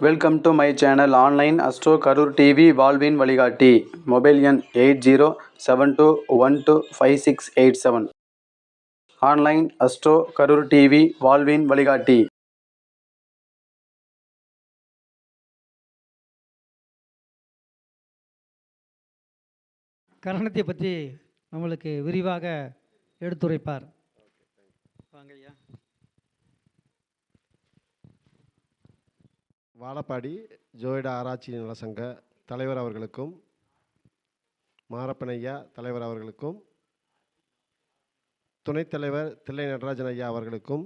Welcome to my channel online astro Karur TV வாழ்வின் வழிகாட்டி. Mobile எண் 8072125687. ஆன்லைன் அஸ்ட்ரோ கரூர் டிவி வாழ்வின் வழிகாட்டி. கரணத்தை பற்றி நம்மளுக்கு விரிவாக எடுத்துரைப்பார். வாங்க ஐயா. வாழப்பாடி ஜோயிடா ஆராய்ச்சி நல சங்க தலைவர் அவர்களுக்கும், மாரப்பன் ஐயா தலைவர் அவர்களுக்கும், துணைத் தலைவர் தில்லை நடராஜன் ஐயா அவர்களுக்கும்,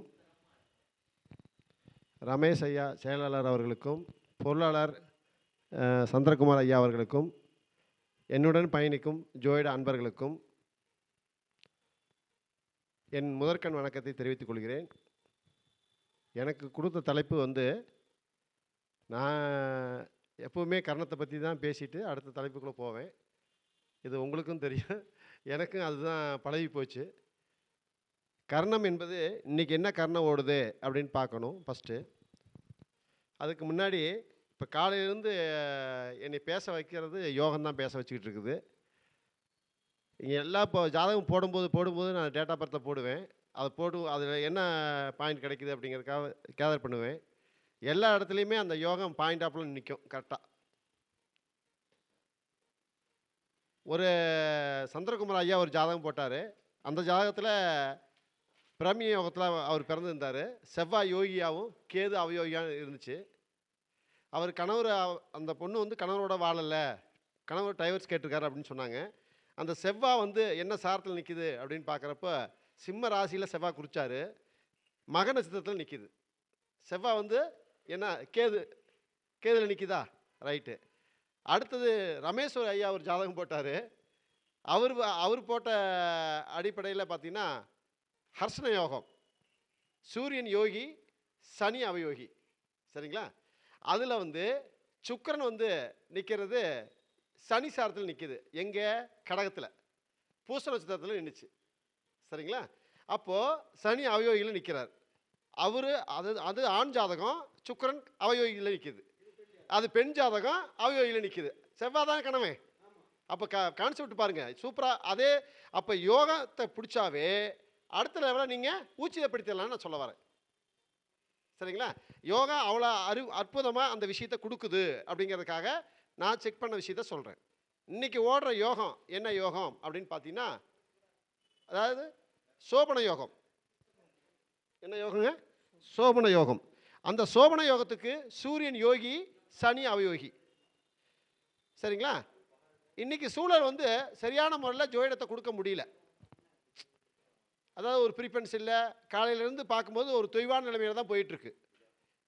ரமேஷ் ஐயா செயலாளர் அவர்களுக்கும், பொருளாளர் சந்திரகுமார் ஐயா அவர்களுக்கும், என்னுடன் பயணிக்கும் ஜோயிடா அன்பர்களுக்கும் என் முதற்கண் வணக்கத்தை தெரிவித்துக் கொள்கிறேன். எனக்கு கொடுத்த தலைப்பு நான் எப்போவுமே கர்ணத்தை பற்றி தான் பேசிட்டு அடுத்த தலைப்புக்குள்ளே போவேன். இது உங்களுக்கும் தெரியும், எனக்கும் அதுதான் பழகி போச்சு. கர்ணம் என்பது இன்றைக்கி என்ன கர்ணம் ஓடுது அப்படின்னு பார்க்கணும் ஃபஸ்ட்டு. அதுக்கு முன்னாடி இப்போ காலையிலேருந்து என்னை பேச வைக்கிறது யோகம்தான் பேச வச்சுக்கிட்டு இருக்குது. இங்கே எல்லாம் இப்போ ஜாதகம் போடும்போது நான் டேட் ஆஃப் பர்த்தை போடுவேன். அதில் என்ன பாயிண்ட் கிடைக்குது அப்படிங்கிறதுக்காக கேதர் பண்ணுவேன். எல்லா இடத்துலையுமே அந்த யோகம் பாயிண்ட் ஆஃப்ல நிற்கும் கரெக்டாக. ஒரு சந்திரகுமார் ஐயா ஒரு ஜாதகம் போட்டார். அந்த ஜாதகத்தில் பிரம்மி யோகத்தில் அவர் பிறந்திருந்தார். செவ்வாய் யோகியாகவும் கேது அவயோகியாகவும் இருந்துச்சு. அவர் அந்த பொண்ணு கணவரோட வாழலை, கணவர் டைவர்ஸ் கேட்டிருக்காரு அப்படின்னு சொன்னாங்க. அந்த செவ்வாய் என்ன சாரத்தில் நிற்கிது அப்படின்னு பார்க்குறப்ப சிம்ம ராசியில் செவ்வாய் குறிச்சார், மக நட்சத்திரத்தில் நிற்கிது. செவ்வாய் என்ன கேதுல நிற்கிதா, ரைட்டு. அடுத்தது ரமேஸ்வர் ஐயா ஒரு ஜாதகம் போட்டார். அவர் போட்ட அடிப்படையில் பார்த்தீங்கன்னா ஹர்ஷண யோகம், சூரியன் யோகி, சனி அவயோகி, சரிங்களா. அதில் சுக்கிரன் நிற்கிறது சனி சாரத்தில் நிற்கிது. எங்கே? கடகத்தில் பூச நட்சத்திரத்தில் நின்றுச்சு, சரிங்களா. அப்போது சனி அவயோகியில் நிற்கிறார். அது ஆண் ஜாதகம், சுக்கிரன் அவயோகியில் நிற்கிது. அது பெண் ஜாதகம் அவயோகியில் நிற்கிது. செவ்வாய் தான் கணவன். அப்போ கான்செப்ட் பாருங்கள், சூப்பராக. அதே அப்போ யோகத்தை பிடிச்சாவே அடுத்த லெவலில் நீங்கள் ஊச்சியப்படுத்திடலான்னு நான் சொல்ல வரேன், சரிங்களா. யோகா அவ்வளோ அற்புதமாக அந்த விஷயத்தை கொடுக்குது அப்படிங்கிறதுக்காக நான் செக் பண்ண விஷயத்த சொல்கிறேன். இன்றைக்கி ஓடுற யோகம் என்ன யோகம் அப்படின்னு பார்த்தீங்கன்னா, அதாவது சோபன யோகம். என்ன யோகங்க? சோபன யோகம். அந்த சோபன யோகத்துக்கு சூரியன் யோகி, சனி அவயோகி, சரிங்களா. இன்றைக்கி சூழல் சரியான முறையில் ஜோதிடத்தை கொடுக்க முடியல. அதாவது ஒரு ப்ரிஃபரன்ஸ் இல்லை. காலையிலேருந்து பார்க்கும்போது ஒரு தொய்வான நிலைமையில் தான் போயிட்டுருக்கு.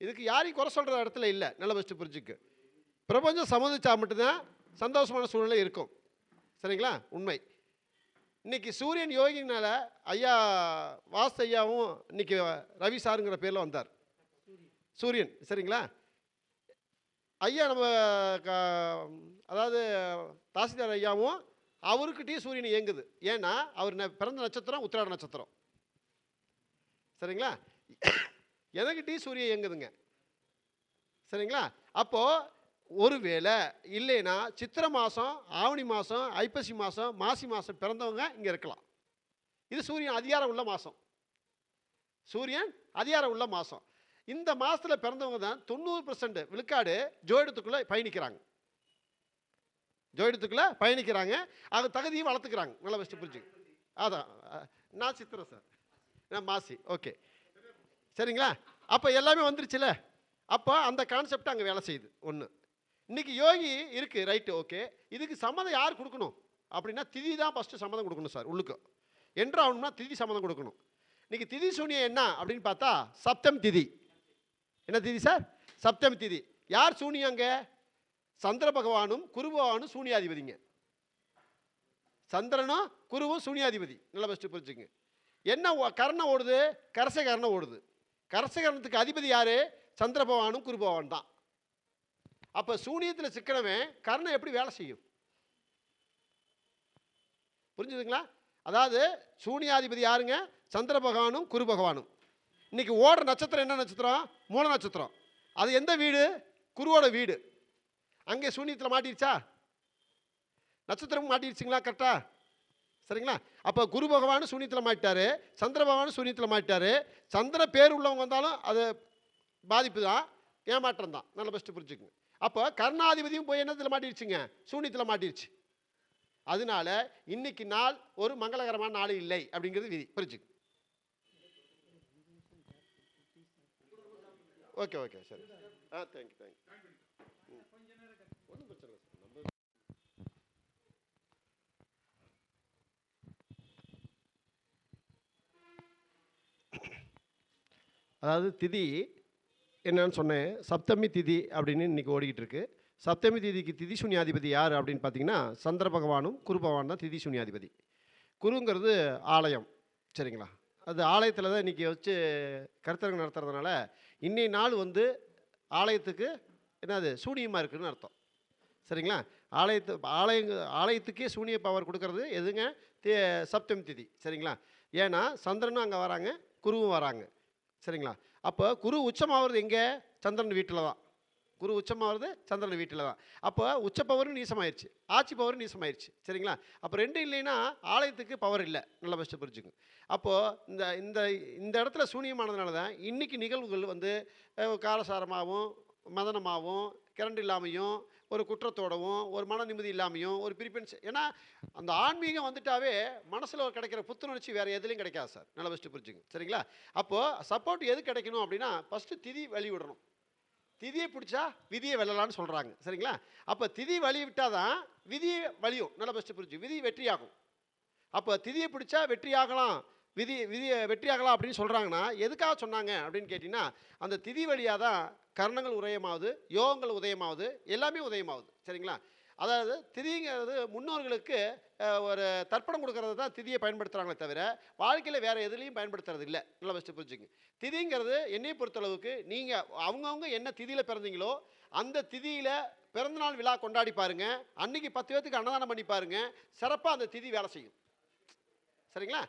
இதுக்கு யாரையும் குறை சொல்கிற இடத்துல இல்லை. நல்ல பெஸ்ட்டு புரிஞ்சுக்கு. பிரபஞ்சம் சம்மதிச்சா மட்டும்தான் சந்தோஷமான சூழ்நிலை இருக்கும், சரிங்களா. உண்மை. இன்றைக்கி சூரியன் யோகினால ஐயா வாஸ்து ஐயாவும் இன்றைக்கி ரவி சாருங்கிற பேரில் வந்தார், சூரியன், சரிங்களா. ஐயா நம்ம அதாவது தாசில்தார் ஐயாவும் அவருக்கிட்டேயும் சூரியன் இயங்குது. ஏன்னா அவர் பிறந்த நட்சத்திரம் உத்திராட நட்சத்திரம், சரிங்களா. எனக்கிட்டேயும் சூரியன் இயங்குதுங்க, சரிங்களா. அப்போது ஒருவேளை இல்லைன்னா சித்திரை மாதம், ஆவணி மாதம், ஐப்பசி மாதம், மாசி மாதம் பிறந்தவங்க இங்கே இருக்கலாம். இது சூரியன் அதிகாரம் உள்ள மாதம், சூரியன் அதிகாரம் உள்ள மாதம். இந்த மாதத்தில் பிறந்தவங்க தான் 90% விழுக்காடு ஜோதிடத்துக்குள்ளே பயணிக்கிறாங்க. அது தகுதியும் வளர்த்துக்கிறாங்க. நல்ல பெஸ்ட்டு புரிஞ்சு. அதான் நான் சித்திரை சார், நான் மாசி, ஓகே, சரிங்களா. அப்போ எல்லாமே வந்துருச்சுல. அப்போ அந்த கான்செப்ட் அங்கே வேலை செய்யுது. ஒன்று, இன்றைக்கி யோகி இருக்குது, ரைட்டு, ஓகே. இதுக்கு சம்மதம் யார் கொடுக்கணும் அப்படின்னா திதி தான் ஃபஸ்ட்டு சம்மதம் கொடுக்கணும் சார். உள்ளுக்கு ஆகணும்னா திதி சம்மதம் கொடுக்கணும். இன்றைக்கி திதி சூனியம் என்ன அப்படின்னு பார்த்தா சப்தம் திதி. என்ன திதி சார்? சப்தம் திதி. யார் சூனியங்க? சந்திர பகவானும் குரு பகவானும் சூனியாதிபதிங்க. சந்திரனும் குருவும் சூனியாதிபதி. நல்ல பெஸ்ட்டு புரிஞ்சுங்க. என்ன கர்ணம் ஓடுது? கரச கர்ணம் ஓடுது. கரச கர்ணத்துக்கு அதிபதி யார்? சந்திர பகவானும் குரு பகவான் தான். அப்போ சூனியத்தில் சிக்கனவன் கர்ணம் எப்படி வேலை செய்யும்? புரிஞ்சுதுங்களா? அதாவது சூனியாதிபதி யாருங்க? சந்திர பகவானும் குரு பகவானும். இன்றைக்கி ஓடுற நட்சத்திரம் என்ன நட்சத்திரம்? மூல நட்சத்திரம். அது எந்த வீடு? குருவோட வீடு. அங்கே சூனியத்தில் மாட்டிடுச்சா? நட்சத்திரம் மாட்டிடுச்சிங்களா? கரெக்டா? சரிங்களா? அப்போ குரு பகவான் சூனியத்தில் மாட்டாரு, சந்திர பகவான் சூனியத்தில் மாட்டாரு. சந்திர பேர் உள்ளவங்க வந்தாலும் அது பாதிப்பு தான், ஏமாற்றம் தான். நல்ல பெஸ்ட்டு புரிஞ்சுக்குங்க. அப்போ கர்ணாதிபதியும் போய் என்னத்தில் மாட்டிடுச்சுங்க? சூனியத்தில் மாட்டிடுச்சு. அதனால இன்னைக்கு நாள் ஒரு மங்களகரமான நாள் இல்லை அப்படிங்கிறது விதி. புரிஞ்சுக்கு. ஓகே ஓகே சரி. தேங்க்யூ. ஒன்றும் பிரச்சனை இல்லை சார். நம்ம அதாவது திதி என்னன்னு சொன்னேன், சப்தமி திதி அப்படின்னு இன்றைக்கி ஓடிக்கிட்டு இருக்கு. சப்தமி திதிக்கு திதி சூன்யாதிபதி யார் அப்படின்னு பார்த்தீங்கன்னா சந்திர பகவானும் குரு பகவான் தான் திதி சூன்யாதிபதி. குருங்கிறது ஆலயம், சரிங்களா? அது ஆலயத்தில் தான் இன்றைக்கி வச்சு கருத்தரங்கு நடத்துறதுனால இன்னைய நாள் வந்து ஆலயத்துக்கு என்னது சூனியமாக இருக்குதுன்னு அர்த்தம், சரிங்களா? ஆலயத்துக்கே சூனிய பவர் கொடுக்கறது எதுங்க? சப்தமி திதி, சரிங்களா? ஏன்னா சந்திரனும் அங்கே வராங்க, குருவும் வராங்க, சரிங்களா? அப்போ குரு உச்சமாகிறது எங்கே? சந்திரன் வீட்டில் தான். குரு உச்சமாகிறது சந்திரன் வீட்டில் தான். அப்போ உச்ச பவரும் நீசமாயிருச்சு, ஆட்சி பவரும் நீசமாயிருச்சு, சரிங்களா? அப்போ ரெண்டும் இல்லைன்னா ஆலயத்துக்கு பவர் இல்லை. நல்ல பெஸ்ட்டு புரிஞ்சுங்க. அப்போது இந்த இந்த இந்த இடத்துல சூனியமானதுனால தான் இன்றைக்கி நிகழ்வுகள் வந்து காரசாரமாகவும் மதனமாகவும் கரண்ட் இல்லாமையும் ஒரு குற்றத்தோடவும் ஒரு மன நிம்மதி இல்லாமையும் ஒரு பிரிப்பென்ஸ். ஏன்னா அந்த ஆன்மீகம் வந்துட்டாவே மனசில் கிடைக்கிற புத்துணர்ச்சி வேறு எதுலையும் கிடைக்காது சார். நல்ல பெஸ்ட்டு புரிஞ்சுங்க, சரிங்களா? அப்போது சப்போர்ட் எது கிடைக்கணும் அப்படின்னா ஃபஸ்ட்டு திதி வழி விடணும். திதியை பிடிச்சா விதியை வெல்லலான்னு சொல்கிறாங்க, சரிங்களா? அப்போ திதி வழி விட்டால் தான் விதியை வலியும். நல்ல பெஸ்ட்டு புரிஞ்சு விதி வெற்றியாகும். அப்போ திதியை பிடிச்சா வெற்றியாகலாம், விதியை வெற்றியாகலாம் அப்படின்னு சொல்கிறாங்கன்னா எதுக்காக சொன்னாங்க அப்படின்னு கேட்டிங்கன்னா அந்த திதி வழியாக தான் கர்ணங்கள் உதயமாகுது, யோகங்கள் உதயமாகுது, எல்லாமே உதயமாகுது, சரிங்களா? அதாவது திதிங்கிறது முன்னோர்களுக்கு ஒரு தர்ப்பணம் கொடுக்கறது தான் திதியை பயன்படுத்துகிறாங்களே தவிர வாழ்க்கையில் வேறு எதுலேயும் பயன்படுத்துறது இல்லை. நல்லா ஃபஸ்ட்டு புரிஞ்சுங்க. திதிங்கிறது என்னை பொறுத்தளவுக்கு நீங்கள் அவங்கவுங்க என்ன திதியில் பிறந்தீங்களோ அந்த திதியில் பிறந்தநாள் விழா கொண்டாடி பாருங்கள். அன்றைக்கி 10 பேர்த்துக்கு அன்னதானம் பண்ணி பாருங்கள், சிறப்பாக அந்த திதி வேலை செய்யும், சரிங்களா?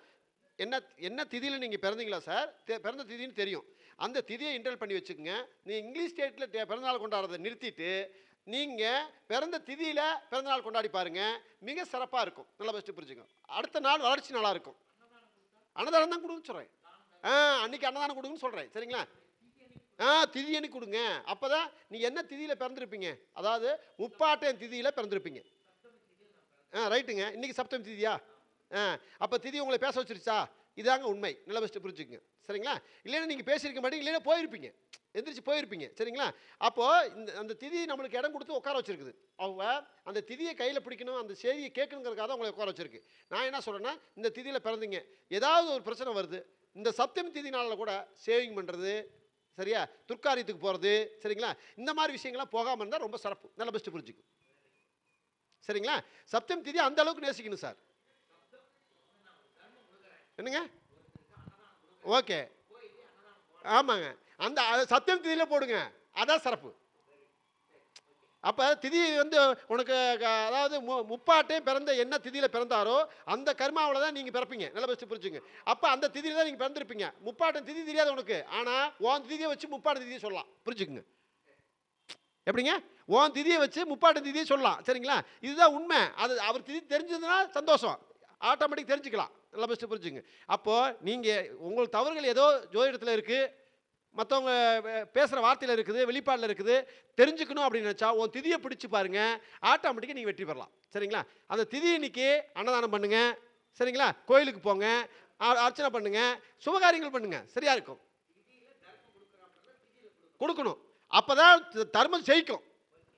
என்ன திதியில் நீங்கள் பிறந்தீங்களா சார்? பிறந்த திதின்னு தெரியும், அந்த திதியை இன்டர்ல் பண்ணி வச்சுக்கோங்க. நீங்கள் இங்கிலீஷ் டேட்டில் பிறந்தநாள் கொண்டாடுறதை நிறுத்திட்டு நீங்கள் பிறந்த திதியில் பிறந்தநாள் கொண்டாடி பாருங்கள், மிக சிறப்பாக இருக்கும். நல்லா பெஸ்ட்டு புரிஞ்சுங்க. அடுத்த நாள் வளர்ச்சி நல்லா இருக்கும். அன்னதானம் தான் கொடுக்குன்னு சொல்கிறேன். அன்றைக்கி அன்னதானம் கொடுக்குன்னு சொல்கிறேன், சரிங்களா? திதி அன்னைக்கு கொடுங்க. அப்போ தான் நீங்கள் என்ன திதியில் பிறந்திருப்பீங்க, அதாவது முப்பாட்டையன் திதியில் பிறந்திருப்பீங்க. ரைட்டுங்க. இன்றைக்கி சப்தமி திதியா? அப்போ திதி உங்களை பேச வச்சிருச்சா? இதாங்க உண்மை. நல்லா பெஸ்ட்டு புரிஞ்சுக்குங்க, சரிங்களா? இல்லைன்னா நீங்கள் பேசியிருக்க மாட்டீங்க, இல்லைன்னா போயிருப்பீங்க, எந்திரிச்சு போயிருப்பீங்க, சரிங்களா? அப்போது அந்த திதி நம்மளுக்கு இடம் கொடுத்து உட்கார வச்சிருக்குது. அவங்க அந்த திதியை கையில் பிடிக்கணும், அந்த செய்தியை கேட்கணுங்கிறதுக்காக தான் உங்களை உட்கார வச்சிருக்கு. நான் என்ன சொல்கிறேன்னா இந்த திதியில் பிறந்தீங்க, ஏதாவது ஒரு பிரச்சனை வருது, இந்த சப்தமி திதி நாளில் கூட சேவிங் பண்ணுறது, சரியா? துர்க்காரியத்துக்கு போகிறது, சரிங்களா? இந்த மாதிரி விஷயங்கள்லாம் போகாமல் இருந்தால் ரொம்ப சிறப்பு. நல்லா பெஸ்ட்டு புரிஞ்சுக்கும், சரிங்களா? சப்தமி திதி அந்த அளவுக்கு நேசிக்கணும் சார். என்னங்க? ஓகே, ஆமாங்க. அந்த சப்தமி திதியில் போடுங்க, அதான் சிறப்பு. அப்போ திதி வந்து உனக்கு அதாவது முப்பாட்டையும் பிறந்த என்ன திதியில் பிறந்தாரோ அந்த கர்மாவில் தான் நீங்கள் பிறப்பீங்க. நல்லா பெஸ்ட்டு புரிஞ்சுங்க. அப்போ அந்த திதியில் தான் நீங்கள் பிறந்திருப்பீங்க. முப்பாட்டம் திதி தெரியாது உனக்கு, ஆனால் உன் திதியை வச்சு முப்பாட்ட திதியை சொல்லலாம். புரிஞ்சுக்குங்க. எப்படிங்க? உன் திதியை வச்சு முப்பாட்டம் திதியை சொல்லலாம், சரிங்களா? இதுதான் உண்மை. அது அவர் திதி தெரிஞ்சதுன்னா சந்தோஷம், ஆட்டோமேட்டிக் தெரிஞ்சுக்கலாம். நல்லா பெஸ்ட்டு புரிஞ்சுங்க. அப்போது நீங்கள் உங்களுக்கு தவறுகள் ஏதோ ஜோதிடத்தில் இருக்குது, மற்றவங்க பேசுகிற வார்த்தையில் இருக்குது, வெளிப்பாடில் இருக்குது, தெரிஞ்சுக்கணும் அப்படின்னு நினச்சா உன் திதியை பிடிச்சி பாருங்கள், ஆட்டோமேட்டிக்காக நீங்கள் வெற்றி பெறலாம், சரிங்களா? அந்த திதி இன்னைக்கு அன்னதானம் பண்ணுங்கள், சரிங்களா? கோயிலுக்கு போங்க, அர்ச்சனை பண்ணுங்கள், சுபகாரியங்கள் பண்ணுங்கள், சரியாக இருக்கும். கொடுக்கணும், அப்போ தான் தர்மம் ஜெயிக்கும்.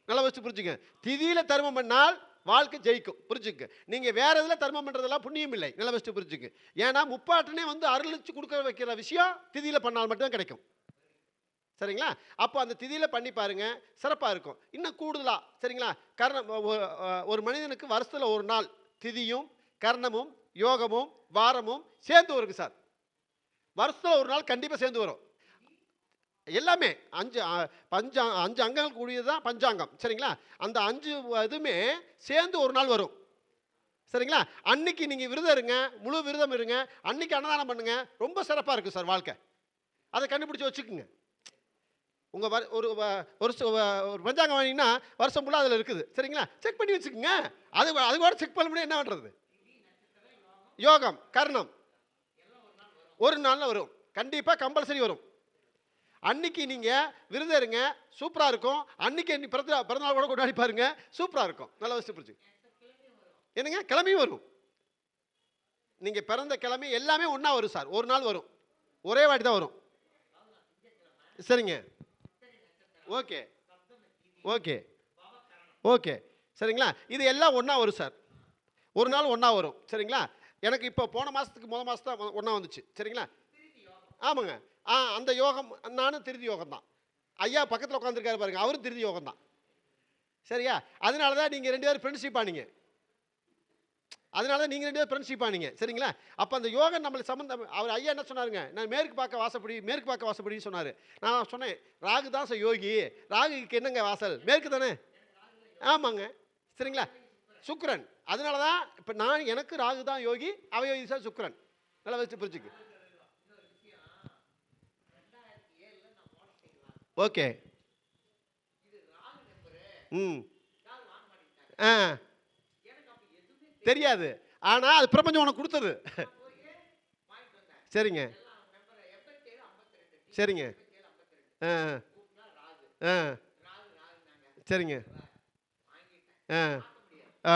நல்லா வச்சு புரிஞ்சுங்க. திதியில் தர்மம் பண்ணால் வாழ்க்கை ஜெயிக்கும், புரிஞ்சுங்க. நீங்கள் வேறு இதில் தர்மம் பண்ணுறதெல்லாம் புண்ணியம் இல்லை. நல்லா வச்சு புரிஞ்சுங்க. ஏன்னா முப்பாட்டனே வந்து அருளிச்சு கொடுக்க வைக்கிற விஷயம் திதியில் பண்ணால் மட்டும் கிடைக்கும், சரிங்களா? அப்போ அந்த திதியில் பண்ணி பாருங்கள், சிறப்பாக இருக்கும். இன்னும் கூடுதலாக, சரிங்களா? கர்ணம் ஒரு மனிதனுக்கு வருஷத்தில் ஒரு நாள் திதியும் கர்ணமும் யோகமும் வாரமும் சேர்ந்து வருங்க சார். வருஷத்தில் ஒரு நாள் கண்டிப்பாக சேர்ந்து வரும். எல்லாமே 5 அங்கங்கள் கூடியது தான் பஞ்சாங்கம், சரிங்களா? அந்த 5 இதுவுமே சேர்ந்து ஒரு நாள் வரும், சரிங்களா? அன்னைக்கு நீங்கள் விரதம் இருங்க, முழு விரதம் இருங்க, அன்னைக்கு அன்னதானம் பண்ணுங்க, ரொம்ப சிறப்பாக இருக்கும் சார் வாழ்க்கை. அதை கண்டுபிடிச்சி வச்சுக்குங்க. உங்கள் ஒரு பஞ்சாங்கம் வாங்கினீங்கன்னா வருஷம் ஃபுல்லாக அதில் இருக்குது. சரிங்களா? செக் பண்ணி வச்சுக்கோங்க. அது கூட செக் பண்ண முடியும். என்ன பண்ணுறது? யோகம், கர்ணம் ஒரு நாளில் வரும். கண்டிப்பாக கம்பல்சரி வரும். அன்னைக்கு நீங்கள் விருதம் இருங்க, சூப்பராக இருக்கும். அன்னைக்கு பிறந்தநாள் கூட கொண்டாடி பாருங்க, சூப்பராக இருக்கும். நல்லா வச்சு புரிஞ்சு என்னங்க, கிழமையும் வரும். நீங்கள் பிறந்த கிழமை எல்லாமே ஒன்றா வரும் சார். ஒரு நாள் வரும், ஒரே வாட்டி தான் வரும். சரிங்க, ஓகே ஓகே ஓகே சரிங்களா? இது எல்லாம் ஒன்றா வரும் சார். ஒரு நாள் ஒன்றா வரும். சரிங்களா? எனக்கு இப்போ போன மாதத்துக்கு மாதம் தான் ஒன்றா வந்துச்சு. சரிங்களா? ஆமாங்க. அந்த யோகம் நானும் திருதி யோகம் தான். ஐயா பக்கத்தில் உட்காந்துருக்காரு பாருங்க, அவரும் திருதி யோகம் தான். சரியா? அதனால தான் நீங்கள் 2 பேரும் ஃப்ரெண்ட்ஷிப் ஆனீங்க. அதனால தான் நீங்கள் 2 பேரும் ஃப்ரெண்ட்ஷிப் ஆனீங்க. சரிங்களா? அப்போ அந்த யோகம் நம்மளுக்கு சம்மந்தம். அவர் ஐயா என்ன சொன்னாருங்க, நான் மேற்கு பார்க்க வாசப்படின்னு சொன்னார். நான் சொன்னேன், ராகு தான் சார் யோகி. ராகுக்கு என்னங்க வாசல்? மேற்கு தானே? ஆமாங்க. சரிங்களா? சுக்கிரன். அதனால தான் இப்போ எனக்கு ராகு தான் யோகி, அவயோகி சார் சுக்கிரன். நல்லா வச்சு புரிச்சுக்கு. ஓகே. ஆ தெரியாது, ஆனால் அது பிரபஞ்சம் உனக்கு கொடுத்தது. சரிங்க சரிங்க ஆ ஆ சரிங்க ஆ ஆ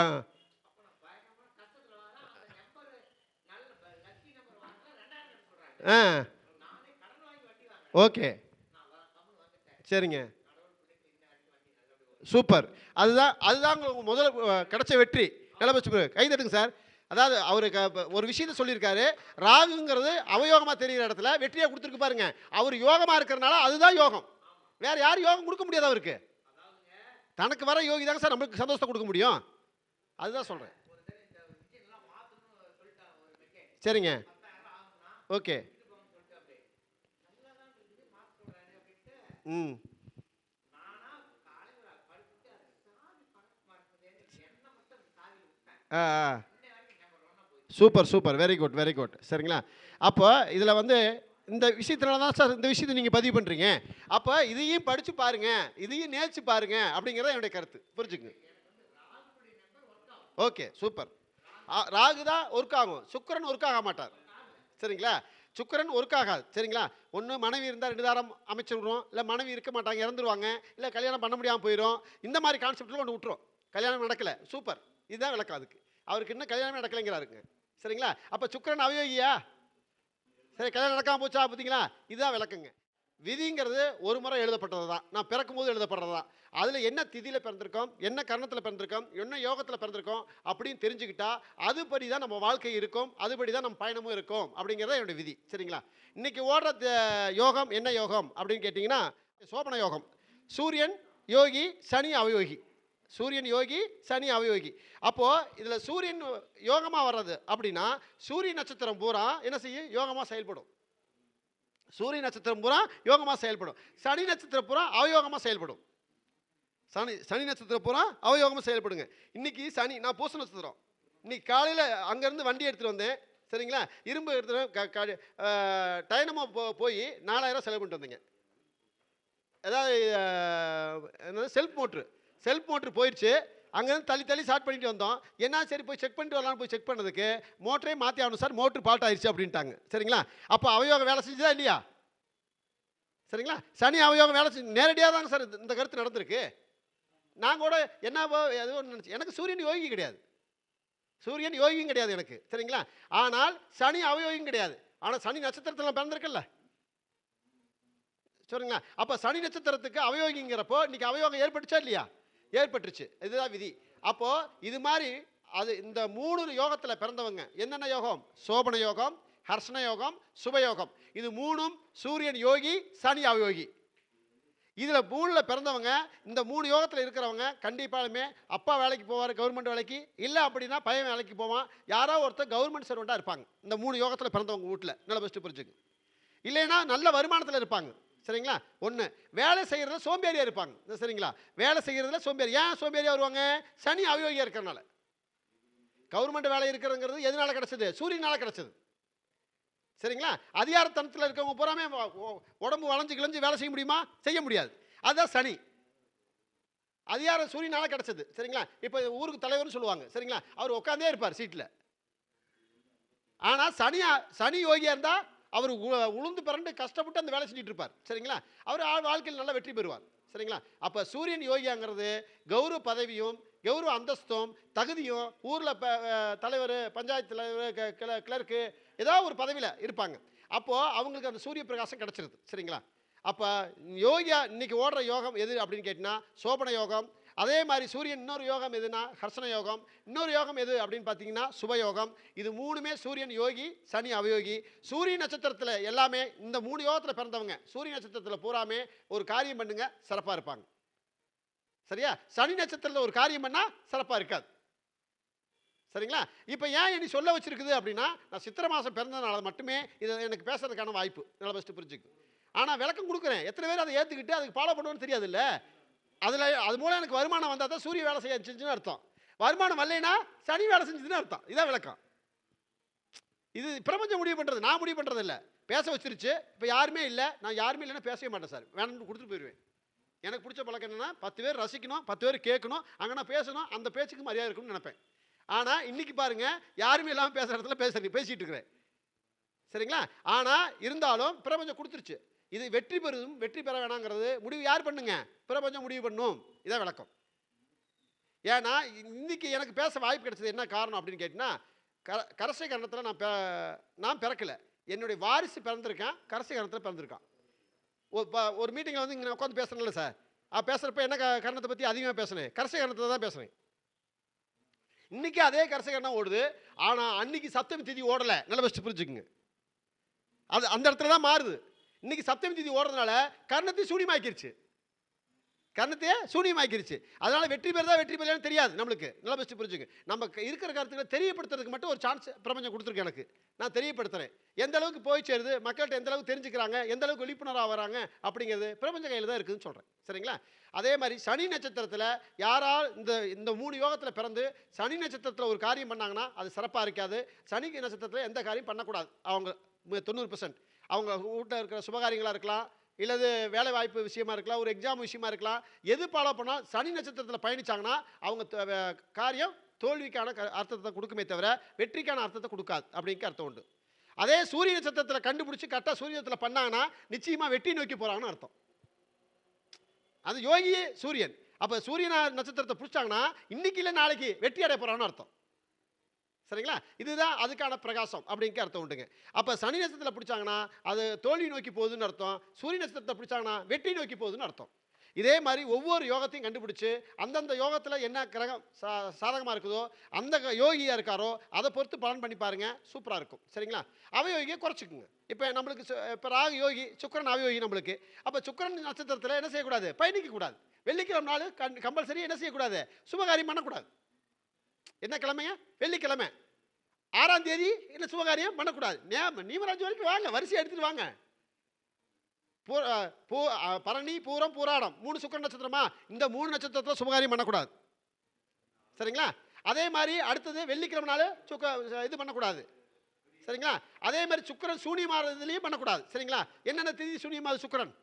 ஆ ஓகே சரிங்க சூப்பர். அதுதான் உங்களுக்கு முதல்ல கிடைச்ச வெற்றி. நல்லா வச்சு கை தட்டுங்க சார். அதாவது அவர் ஒரு விஷயத்தை சொல்லியிருக்காரு. ராகுங்கிறது அவயோகமாக தெரிகிற இடத்துல வெற்றியாக கொடுத்துருக்கு பாருங்க. அவர் யோகமாக இருக்கிறனால அதுதான் யோகம். வேற யாரும் யோகம் கொடுக்க முடியாது அவருக்கு. தனக்கு வர யோகி தாங்க சார் நம்மளுக்கு சந்தோஷத்தை கொடுக்க முடியும். அதுதான் சொல்கிறேன். சரிங்க ஓகே ம் ஆ சூப்பர் வெரி குட் சரிங்களா? அப்போ இதில் வந்து இந்த விஷயத்தினால தான் சார் இந்த விஷயத்தை நீங்கள் பதிவு பண்ணுறீங்க. அப்போ இதையும் படித்து பாருங்க, இதையும் நேர்ச்சி பாருங்க அப்படிங்கிறத என்னுடைய கருத்து. புரிஞ்சுக்குங்க. Okay super. ராகு தான் ஒர்க் ஆகும், சுக்கிரன் ஒர்க் ஆக மாட்டார். சரிங்களா? சுக்கிரன் ஒர்க் ஆகாது. சரிங்களா? ஒன்று மனைவி இருந்தால் 2 தாரம் அமைச்சு விடுறோம், இல்லை மனைவி இருக்க மாட்டாங்க, இறந்துருவாங்க, இல்லை கல்யாணம் பண்ண முடியாமல் போயிடும். இந்த மாதிரி கான்செப்டில் ஒன்று விட்டுரும். கல்யாணம் நடக்கலை, சூப்பர். இதுதான் விளக்கம். அதுக்கு அவருக்கு இன்னும் கல்யாணமே நடக்கலைங்கிறாருங்க. சரிங்களா? அப்போ சுக்கிரன் அவயோகியா? சரி, கல்யாணம் நடக்காமல் போச்சா? பார்த்தீங்களா? இதுதான் விளக்குங்க. விதிங்கிறது ஒரு முறை எழுதப்பட்டது தான். நான் பிறக்கும் போது எழுதப்பட்டது தான். அதில் என்ன திதியில் பிறந்திருக்கோம், என்ன கர்ணத்தில் பிறந்திருக்கோம், என்ன யோகத்தில் பிறந்திருக்கோம் அப்படின்னு தெரிஞ்சுக்கிட்டா அதுபடி தான் நம்ம வாழ்க்கை இருக்கும், அதுபடி தான் நம்ம பயணமும் இருக்கும் அப்படிங்கிறத என்னுடைய விதி. சரிங்களா? இன்றைக்கி ஓடுற யோகம் என்ன யோகம் அப்படின்னு கேட்டிங்கன்னா சோபன யோகம். சூரியன் யோகி, சனி அவயோகி. சூரியன் யோகி, சனி அவயோகி. அப்போது இதில் சூரியன் யோகமாக வர்றது அப்படின்னா சூரிய நட்சத்திரம் பூரா என்ன செய்யும்? யோகமாக செயல்படும். சூரிய நட்சத்திரம் பூரா யோகமாக செயல்படும். சனி நட்சத்திரம் பூரா அவயோகமாக செயல்படும். சனி நட்சத்திரம் பூரா அவயோகமாக செயல்படுங்க. இன்றைக்கி சனி, நான் பூச நட்சத்திரம். இன்றைக்கி காலையில் அங்கேருந்து வண்டி எடுத்துகிட்டு வந்தேன். சரிங்களா? இரும்பு எடுத்துகிட்டு டைனமோ போய் 4000 செலவு பண்ணிட்டு வந்தேங்க. அதாவது என்னது செல்ஃப் மோட்ரு போயிடுச்சு. அங்கேருந்து தள்ளி ஸ்டார்ட் பண்ணிட்டு வந்தோம். என்ன சரி போய் செக் பண்ணிட்டு வரலான்னு போய் செக் பண்ணதுக்கு மோட்டரே மாற்றி ஆகணும் சார், மோட்ரு ஃபால்ட் ஆயிடுச்சு அப்படின்ட்டாங்க. சரிங்களா? அப்போ அவயோகம் வேலை செஞ்சுதா இல்லையா? சரிங்களா? சனி அவயோகம் வேலை செஞ்சு நேரடியாக தாங்க சார் இந்த கருத்து நடந்திருக்கு. நான் கூட என்னவோ எதுவும் நினச்சி, எனக்கு சூரியன் யோகி கிடையாது, சூரியன் யோகியும் கிடையாது எனக்கு. சரிங்களா? ஆனால் சனி அவயோகியும் கிடையாது. ஆனால் சனி நட்சத்திரத்தில் பிறந்திருக்குல்ல. சரிங்களா? அப்போ சனி நட்சத்திரத்துக்கு அவயோகிங்கிறப்போ இன்றைக்கி அவயோகம் ஏற்பட்டுச்சா இல்லையா? ஏற்பட்டுருச்சு. இதுதான் விதி. அப்போது இது மாதிரி இந்த 3 யோகத்தில் பிறந்தவங்க என்னென்ன யோகம்? சோபன யோகம், ஹர்ஷண யோகம், சுபயோகம். இது 3ம் சூரியன் யோகி, சனி அவயோகி. இதில் 3ல் பிறந்தவங்க இந்த 3 யோகத்தில் இருக்கிறவங்க கண்டிப்பாலுமே அப்பா வேலைக்கு போவார், கவர்மெண்ட் வேலைக்கு. இல்லை அப்படின்னா பையன் வேலைக்கு போவான். யாரோ ஒருத்தர் கவர்மெண்ட் சர்வெண்ட்டாக இருப்பாங்க இந்த 3 யோகத்தில் பிறந்தவங்க வீட்டில். நல்லா பெஸ்ட்டு புரிஞ்சுக்கு. இல்லைன்னா நல்ல வருமானத்தில் இருப்பாங்க. சரிங்களா? ஒன்று வேலை செய்கிறதுல சோம்பேறியாக இருப்பாங்க. சரிங்களா? வேலை செய்கிறதுல சோம்பேறி. ஏன் சோம்பேறியாக வருவாங்க? சனி அவயோகியாக இருக்கிறனால. கவர்மெண்ட் வேலை இருக்கிறதுங்கிறது எதனால கிடச்சது? சூரியனால் கிடச்சது. சரிங்களா? அதிகாரத்தனத்தில் இருக்கவங்க பூராமே உடம்பு வளைஞ்சு கிழிஞ்சு வேலை செய்ய முடியுமா? செய்ய முடியாது. அதுதான் சனி. அதிகாரம் சூரியனால கிடைச்சது. சரிங்களா? இப்போ ஊருக்கு தலைவர்னு சொல்லுவாங்க. சரிங்களா? அவர் உட்காந்தே இருப்பார் சீட்டில். ஆனால் சனி யோகியாக இருந்தால் அவர் உளுந்து பிறண்டு கஷ்டப்பட்டு அந்த வேலை செஞ்சுட்டு இருப்பார். சரிங்களா? அவர் வாழ்க்கையில் நல்லா வெற்றி பெறுவார். சரிங்களா? அப்போ சூரியன் யோகியாங்கிறது கௌரவ பதவியும் கௌரவ அந்தஸ்தும் தகுதியும் ஊரில் தலைவர், பஞ்சாயத்து தலைவர், கிளர்க்கு ஏதாவது ஒரு பதவியில் இருப்பாங்க. அப்போது அவங்களுக்கு அந்த சூரிய பிரகாசம் கிடச்சிருது. சரிங்களா? அப்போ யோகியா இன்னைக்கு ஓடுற யோகம் எது அப்படின்னு கேட்டிங்கன்னா சோபன யோகம். அதே மாதிரி சூரியன் இன்னொரு யோகம் எதுனா ஹர்ஷண யோகம். இன்னொரு யோகம் எது அப்படின்னு பார்த்தீங்கன்னா சுபயோகம். இது மூணுமே சூரியன் யோகி, சனி அவயோகி. சூரிய நட்சத்திரத்தில் எல்லாமே இந்த 3 யோகத்தில் பிறந்தவங்க சூரிய நட்சத்திரத்தில் பூராமே ஒரு காரியம் பண்ணுங்க சிறப்பாக இருப்பாங்க. சரியா? சனி நட்சத்திரத்தில் ஒரு காரியம் பண்ணால் சிறப்பாக இருக்காது. சரிங்களா? இப்போ ஏன் என்னை சொல்ல வச்சிருக்குது அப்படின்னா நான் சித்திரை மாதம் பிறந்ததுனால மட்டுமே இதை எனக்கு பேசுறதுக்கான வாய்ப்பு. நல்லா ஃபஸ்ட்டு புரிஞ்சுக்கு. ஆனால் விளக்கம் கொடுக்குறேன். எத்தனை பேர் அதை ஏற்றுக்கிட்டு அதுக்கு ஃபாலோ பண்ணுவோன்னு தெரியாது இல்லை. அது மூலம் எனக்கு வருமானம் வந்தால் தான் சூரிய வேலை செஞ்சுன்னு அர்த்தம். வருமானம் வரலைன்னா சனி வேலை செஞ்சதுன்னு அர்த்தம். இதான் விளக்கம். இது பிரபஞ்சம் முடிவு பண்ணுறது, நான் முடிவு பண்ணுறது இல்லை. பேச வச்சிருச்சு. இப்போ யாருமே இல்லை, நான் யாருமே இல்லைன்னா பேசவே மாட்டேன் சார். வேணும்னு கொடுத்துட்டு போயிடுவேன். எனக்கு பிடிச்ச பழக்கம் என்னென்னா 10 பேர் ரசிக்கணும், 10 பேர் கேட்கணும், அங்கே நான் பேசணும், அந்த பேச்சுக்கு மரியாதை இருக்குன்னு நினைப்பேன். ஆனால் இன்றைக்கி பாருங்கள் யாருமே இல்லாமல் பேசுகிற இடத்துல பேசிகிட்டு இருக்கிறேன். சரிங்களா? ஆனால் இருந்தாலும் பிரபஞ்சம் கொடுத்துருச்சு. இது வெற்றி பெறும் வெற்றி பெற வேணாங்கிறது முடிவு யார் பண்ணுங்க? பிரபஞ்சம் முடிவு பண்ணும். இதான் விளக்கம். ஏன்னா இன்னைக்கு எனக்கு பேச வாய்ப்பு கிடைச்சது என்ன காரணம் அப்படின்னு கேட்டிங்கன்னா கரசை கரணத்தில் நான் பிறக்கலை. என்னுடைய வாரிசு பிறந்திருக்கேன், கரசை கரணத்தில் பிறந்திருக்கான். ஒரு மீட்டிங்கில் வந்து இங்கே உட்காந்து பேசுகிறேன்ல சார், பேசுகிறப்ப என்ன கரணத்தை பற்றி அதிகமாக பேசுனேன்? கரசை கரணத்தில் தான் பேசுகிறேன். இன்றைக்கி அதே கரசை கரணம் ஓடுது. ஆனால் அன்றைக்கி சப்தமி திதி ஓடலை. நல்லா ஃபஸ்ட்டு புரிஞ்சுக்குங்க. அது அந்த இடத்துல தான் மாறுது. இன்றைக்கி சப்தமி திதி ஓடுறதுனால கர்ணத்தை சூனியமாக்கிருச்சு. அதனால் வெற்றி பெறதா வெற்றி பெறலான்னு தெரியாது நம்மளுக்கு. நல்லா பெஸ்ட்டு புரிஞ்சுங்க. நம்ம இருக்கிற கருத்துக்களை தெரியப்படுத்துறதுக்கு மட்டும் ஒரு சான்ஸ் பிரபஞ்சம் கொடுத்துருக்கு எனக்கு. நான் தெரியப்படுத்துகிறேன். எந்த அளவுக்கு போய் சேருது, மக்கள்கிட்ட எந்த அளவுக்கு தெரிஞ்சுக்கிறாங்க, எந்த அளவுக்கு விழிப்புணர்வாக வராங்க அப்படிங்கிறது பிரபஞ்ச கையில் தான் இருக்குதுன்னு சொல்கிறேன். சரிங்களா? அதே மாதிரி சனி நட்சத்திரத்தில் யாரால் இந்த 3 யோகத்தில் பிறந்து சனி நட்சத்திரத்தில் ஒரு காரியம் பண்ணாங்கன்னா அது சிறப்பாக இருக்காது. சனி நட்சத்திரத்தில் எந்த காரியம் பண்ணக்கூடாது. அவங்க 90% அவங்க வீட்டில் இருக்கிற சுபகாரியங்களாக இருக்கலாம், இல்லது வேலை வாய்ப்பு விஷயமா இருக்கலாம், ஒரு எக்ஸாம் விஷயமா இருக்கலாம். எது ஃபாலோ பண்ணால் சனி நட்சத்திரத்தில் பயணிச்சாங்கன்னா அவங்க காரியம் தோல்விக்கான அர்த்தத்தை கொடுக்குமே தவிர வெற்றிக்கான அர்த்தத்தை கொடுக்காது அப்படிங்கிற அர்த்தம் உண்டு. அதே சூரிய நட்சத்திரத்தில் கண்டுபிடிச்சி கரெக்டாக சூரிய நட்சத்திரத்தில் பண்ணாங்கன்னா நிச்சயமாக வெற்றி நோக்கி போகிறாங்கன்னு அர்த்தம். அது யோகியே சூரியன். அப்போ சூரியன் நட்சத்திரத்தை பிடிச்சாங்கன்னா இன்னைக்கு இல்லை நாளைக்கு வெற்றி அடைய போகிறான்னு அர்த்தம். சரிங்களா? இதுதான் அதுக்கான பிரகாசம் அப்படிங்கிற அர்த்தம் உண்டுங்க. அப்போ சனி நட்சத்திரத்தில் பிடிச்சாங்கன்னா அது தோல்வி நோக்கி போகுதுன்னு அர்த்தம். சூரிய நட்சத்திரத்தை பிடிச்சாங்கன்னா வெற்றி நோக்கி போகுதுன்னு அர்த்தம். இதே மாதிரி ஒவ்வொரு யோகத்தையும் கண்டுபிடிச்சு அந்தந்த யோகத்தில் என்ன கிரகம் சாதகமாக இருக்குதோ அந்த யோகியாக இருக்காரோ அதை பொறுத்து பலன் பண்ணி பாருங்க, சூப்பராக இருக்கும். சரிங்களா? அவயோகியை குறைச்சிக்குங்க. இப்போ நம்மளுக்கு இப்போ ராகு யோகி, சுக்கிரன் அவயோகி நம்மளுக்கு. அப்போ சுக்கிரன் நட்சத்திரத்தில் என்ன செய்யக்கூடாது? பயணிக்கக்கூடாது. வெள்ளிக்கிழமை நாள் கம்பல்சரி என்ன செய்யக்கூடாது? சுபகாரியம் பண்ணக்கூடாது. என்ன கிழமைங்க? வெள்ளிக்கிழமை 6ஆம் தேதி என்ன சுபகாரியம் பண்ணக்கூடாது. நீமராஜ் வரைக்கும் வாங்க, வரிசையை எடுத்துகிட்டு வாங்க. பரணி, பூரம், பூராடம் 3 சுக்கிர நட்சத்திரமா? இந்த 3 நட்சத்திரத்தில் சுபகாரியம் பண்ணக்கூடாது. சரிங்களா? அதே மாதிரி அடுத்தது வெள்ளிக்கிழமை நாள் இது பண்ணக்கூடாது. சரிங்களா? அதே மாதிரி சுக்கிரன் சூனியமாறதுலேயும் பண்ணக்கூடாது. சரிங்களா? என்னென்ன திதி சூனியமாகுது? சுக்கிரன்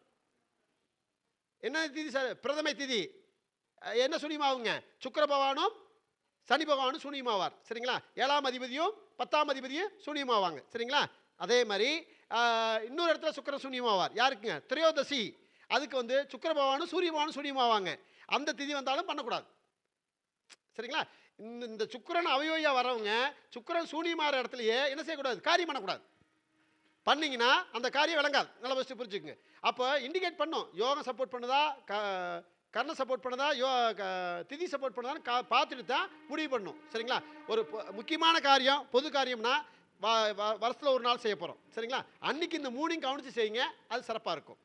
என்னென்ன திதி சார்? பிரதமை திதி என்ன சூனியமாகுங்க? சுக்கிர பகவானும் சனி பகவானும் சூனியமாவார். சரிங்களா? 7ஆம் அதிபதியும் 10ஆம் அதிபதியும் சூனியமாவாங்க. சரிங்களா? அதே மாதிரி இன்னொரு இடத்துல சுக்கிரன் சூனியமாவார். யாருக்குங்க? திரையோதசி. அதுக்கு சுக்கிர பகவானும் சூரிய பகவானும் சூனியமாவாங்க. அந்த திதி வந்தாலும் பண்ணக்கூடாது. சரிங்களா? இந்த சுக்கிரன் அவயோகியா வரவங்க சுக்கிரன் சூனியமாற இடத்துலையே என்ன செய்யக்கூடாது? காரியம் பண்ணக்கூடாது. பண்ணிங்கன்னா அந்த காரியம் விளங்காது. நல்லா ஃபஸ்ட்டு புரிஞ்சுக்குங்க. அப்போ இண்டிகேட் பண்ணும். யோகம் சப்போர்ட் பண்ணுதா, கர்ணம் சப்போர்ட் பண்ணதா, திதி சப்போர்ட் பண்ணதான்னு பார்த்துட்டு தான் முடிவு பண்ணும். சரிங்களா? ஒரு முக்கியமான காரியம், பொது காரியம்னா வருஷத்தில் ஒரு நாள் செய்ய போகிறோம். சரிங்களா? அன்றைக்கி இந்த 3 கவனித்து செய்யுங்க, அது சிறப்பாக இருக்கும்.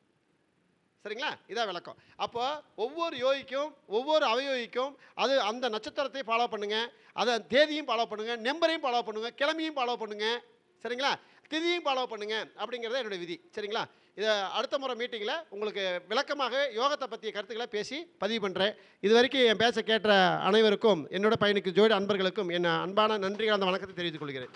சரிங்களா? இதான் விளக்கம். அப்போ ஒவ்வொரு யோகிக்கும் ஒவ்வொரு அவயோகிக்கும் அது அந்த நட்சத்திரத்தை ஃபாலோ பண்ணுங்கள், அதை தேதியும் ஃபாலோ பண்ணுங்கள், நம்பரையும் ஃபாலோ பண்ணுங்கள், கிழமையும் ஃபாலோ பண்ணுங்கள். சரிங்களா? திதியும் ஃபாலோ பண்ணுங்கள் அப்படிங்கிறத என்னுடைய விதி. சரிங்களா? இதை அடுத்த முறை மீட்டிங்கில் உங்களுக்கு விளக்கமாக யோகத்தை பற்றிய கருத்துக்களை பேசி பதிவு பண்ணுறேன். இது வரைக்கும் என் பேச்சை கேட்ட அனைவருக்கும், என்னோட பயணிக்கு ஜோடி அன்பர்களுக்கும் என் அன்பான நன்றி கலந்த வணக்கத்தை தெரிவித்துக் கொள்கிறேன்.